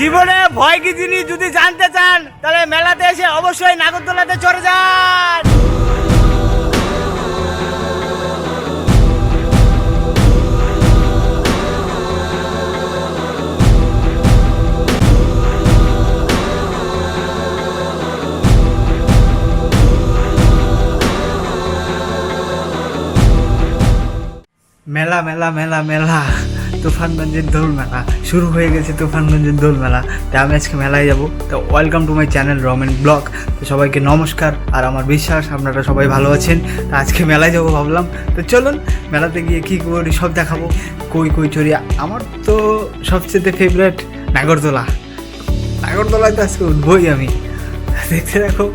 জীবনে ভয় কি জিনিস যদি জানতে চান তাহলে মেলাতে এসে অবশ্যই নাগরদোলাতে চড়ে যান। মেলা মেলা মেলা মেলা তুফানগঞ্জের দোল মেলা শুরু হয়ে গেছে। তুফানগঞ্জের দোল মেলা, তো আমি আজকে মেলায় যাব। তো welcome to my channel Ramen blog. তো সবাইকে নমস্কার, আর আমার বিশ্বাস আপনারা সবাই ভালো আছেন। তো আজকে মেলায় যাব ভাবলাম, তো চলুন মেলাতে গিয়ে কী করি সব দেখাবো। কই কই চড়ি, আমার তো সবচেয়ে ফেভারিট নাগরদোলা। নাগরদোলায় তো আজকে উঠবই আমি। দেখতে দেখো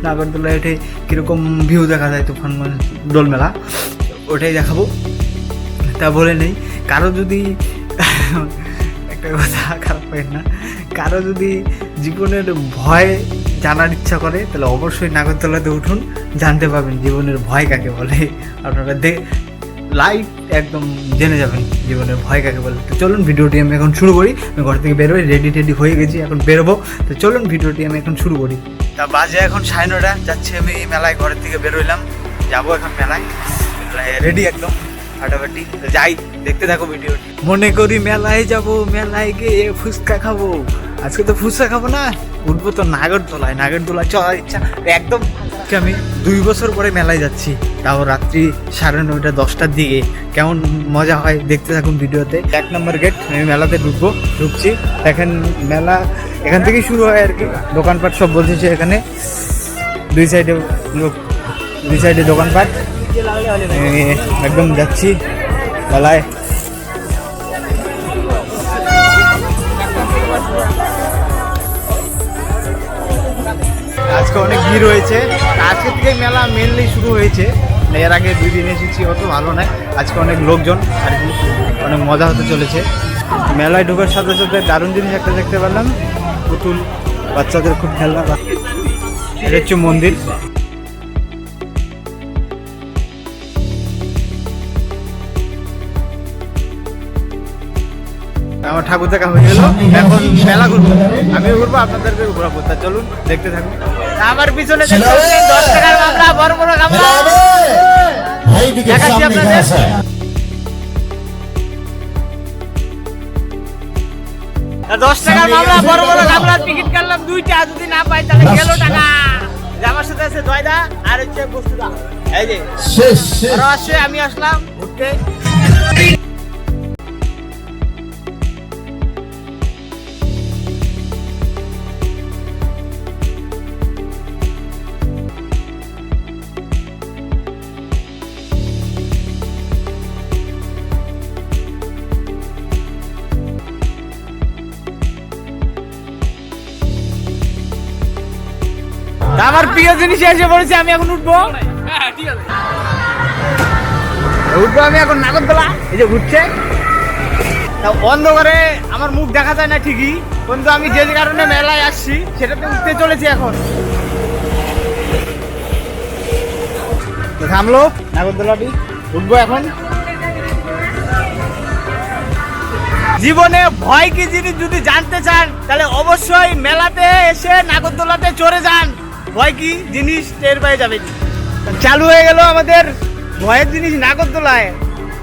নাগরদোলায় ওঠে কীরকম ভিউ দেখা যায় তুফানগঞ্জ দোল মেলা, ওটাই দেখাবো। তা বলে নেই, কারো যদি একটা কথা খারাপ পাই না, কারো যদি জীবনের ভয় জানার ইচ্ছা করে তাহলে অবশ্যই নাগরদোলাতে উঠুন, জানতে পারবেন জীবনের ভয় কাকে বলে। আপনারা লাইভ একদম জেনে যাবেন জীবনের ভয় কাকে বলে। তো চলুন ভিডিওটি আমি এখন শুরু করি। আমি ঘর থেকে বেরোই, রেডি হয়ে গেছি, এখন বেরোবো। তো চলুন ভিডিওটি আমি এখন শুরু করি। তা বাজে এখন 9:30, যাচ্ছি আমি মেলায়। ঘরের থেকে বেরোইলাম, যাবো এখন মেলায়, রেডি একদম ফাটাফাটি। যাই, দেখতে থাকো ভিডিও। মনে করি মেলায় যাব, মেলায় গিয়ে ফুচকা খাবো। আজকে তো ফুচকা খাবো না, উঠবো তো নাগরদোলায়। নাগরদোলায় চলার ইচ্ছা একদম। আমি 2 বছর পরে মেলায় যাচ্ছি, তাও রাত্রি 9:30 10টার দিকে। কেমন মজা হয় দেখতে থাকুন ভিডিওতে। 1 নম্বর গেট, আমি মেলাতে ঢুকছি। দেখেন মেলা এখান থেকেই শুরু হয় আর কি। দোকানপাট সব বলতেছে এখানে, দুই সাইডে দোকানপাট। একদম যাচ্ছি মেলায়। আজকে অনেক ভিড় হয়েছে। আজকে থেকে মেলা মেনলি শুরু হয়েছে, এর আগে 2 দিন এসেছি, অত ভালো নয়। আজকে অনেক লোকজন আর কি, অনেক মজা হতে চলেছে। মেলায় ঢোকার সাথে সাথে দারুণ জিনিস একটা দেখতে পেলাম, পুতুল, বাচ্চাদের খুব খেলনা। এটা হচ্ছে মন্দির। আমার ঠাকুর দেখা হয়ে গেল, এখন মেলা ঘুরবো। আমিও ঘুরবো, আপনাদেরকে ঘুরাবো। তা চলুন দেখতে থাকুন। আমার পিছনে 10 টাকার গামলা, বড় বড় গামলা দেখাচ্ছি আপনাদের। 10 টাকার গামলা, বড় বড় গামলার টিকিট কাটলাম 2টা, যদি না পাই তাহলে গেল টাকা। আমার সাথে আছে জয়দা আর হচ্ছে বস্তুদা। এই যে ওরা আসছে, আমি আসলাম ঘুরতে। আমার প্রিয় জিনিস এসে পড়েছে, আমি এখন উঠবো। আমি এখন নাগরদোলা, এই যে ঘুরছে। অন্ধকারে আমার মুখ দেখা যায় না ঠিকই, কিন্তু আমি যে কারণে মেলায় আসছি সেটাতে উঠতে চলেছি এখন। থামলো নাগরদোলাটি, উঠবো এখন। জীবনে ভয় কি জিনিস যদি জানতে চান তাহলে অবশ্যই মেলাতে এসে নাগরদোলাতে চড়ে যান। ভয় কি জিনিস টের পেয়ে যাবে। চালু হয়ে গেল আমাদের ভয়ের জিনিস নাগরদোলায়।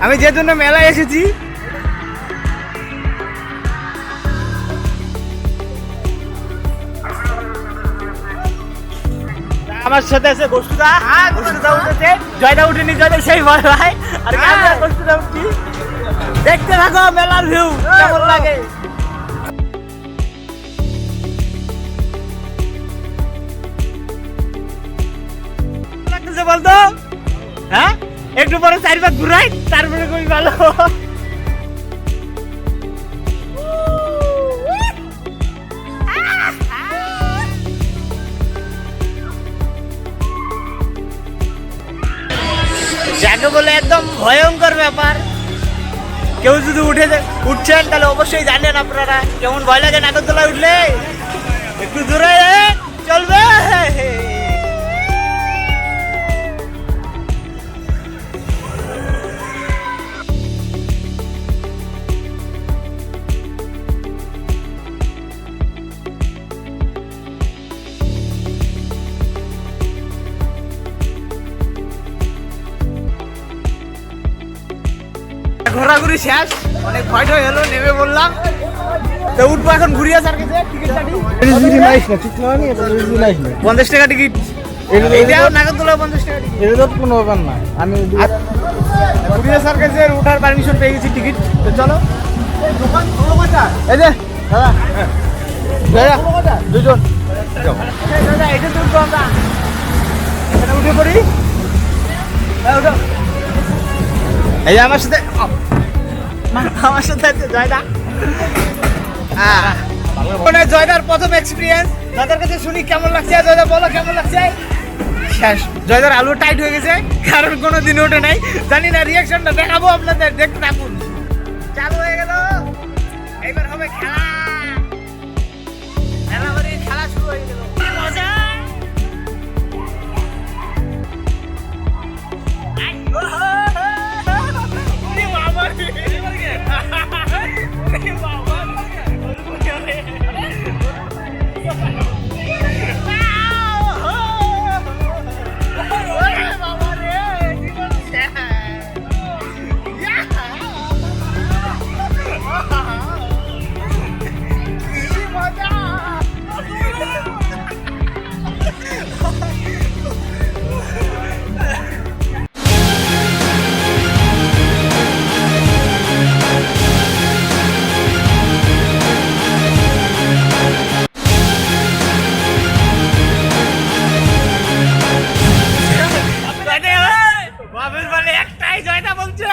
আমি যে জন্য মেলায় এসেছি। আমার সাথে আছে বস্তুদা, বস্তুদা উঠেছে, জয়দা উঠেনি, জয়দা সেই ভয় ভাই। আর বস্তুদা উঠছি। দেখতে থাকো মেলার ভিউ কেমন লাগে। বলতো হ্যাঁ, একটু পরে 4 ঘুরাই, তারপরে খুবই ভালো। যাকে বলে একদম ভয়ঙ্কর ব্যাপার। কেউ যদি উঠছেন তাহলে অবশ্যই জানেন আপনারা কেমন ভয় লাগে নাগরদোলায় উঠলে। একটু দূরে চলবে। ঘোরাঘুরি শেষ, অনেক ভয় টয় হলো, নেমে বললাম তো উঠবো এখন ঘুরিয়া সার্কেসে। টিকিট কাটি 50 টাকা টিকিট, এইটাও নাগরদোলা 50 টাকা টিকিট, এটা তো কোনো ব্যাপার না। আমি ঘুরিয়া সার্কেসের উঠার পারমিশন পেয়ে গেছি, টিকিট। তো চলো দোকান খোলো বাচ্চা, এই যে দাদা দুজন দাদা, এটা তো উঠবো আমরা, এখানে উঠে পড়ি। উঠো, এই যে আমার সাথে আছে জয়দা। মানে জয়দার প্রথম এক্সপিরিয়েন্স, জয়দার কাছে শুনি কেমন লাগছে। জয়দা বলো কেমন লাগছে। শেষ, জয়দার আলু টাইট হয়ে গেছে, কারণ কোনো দিন ওঠে নাই। জানি না, রিয়াকশনটা দেখাবো আপনাদের, দেখতে থাকুন। চালু হয়ে গেল, এইবার হবে খেলা। খেলা শুরু হয়ে গেল, কি মজা। একটাই জয়টা বলছে।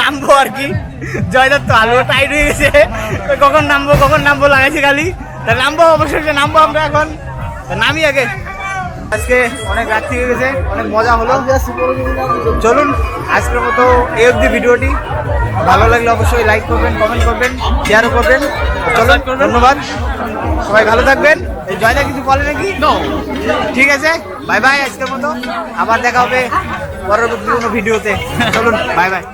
নামবো আর কি, জয়দার তো আলু টাইট হয়ে গেছে, কখন নামবো লাগাইছে খালি। তা নামবো, অবশ্যই নামবো আমরা এখন। নামি আগে, আজকে অনেক রাত থেকে গেছে, অনেক মজা হলো। চলুন আজকের মতো এই অবধি ভিডিওটি। ভালো লাগলে অবশ্যই লাইক করবেন, কমেন্ট করবেন, শেয়ারও করবেন। চলুন, ধন্যবাদ, সবাই ভালো থাকবেন। এই জয়দা কিছু বলে নাকি? ঠিক আছে, বাই বাই আজকের মতো। আবার দেখা হবে পরবর্তী কোনো ভিডিওতে। চলুন, বাই বাই।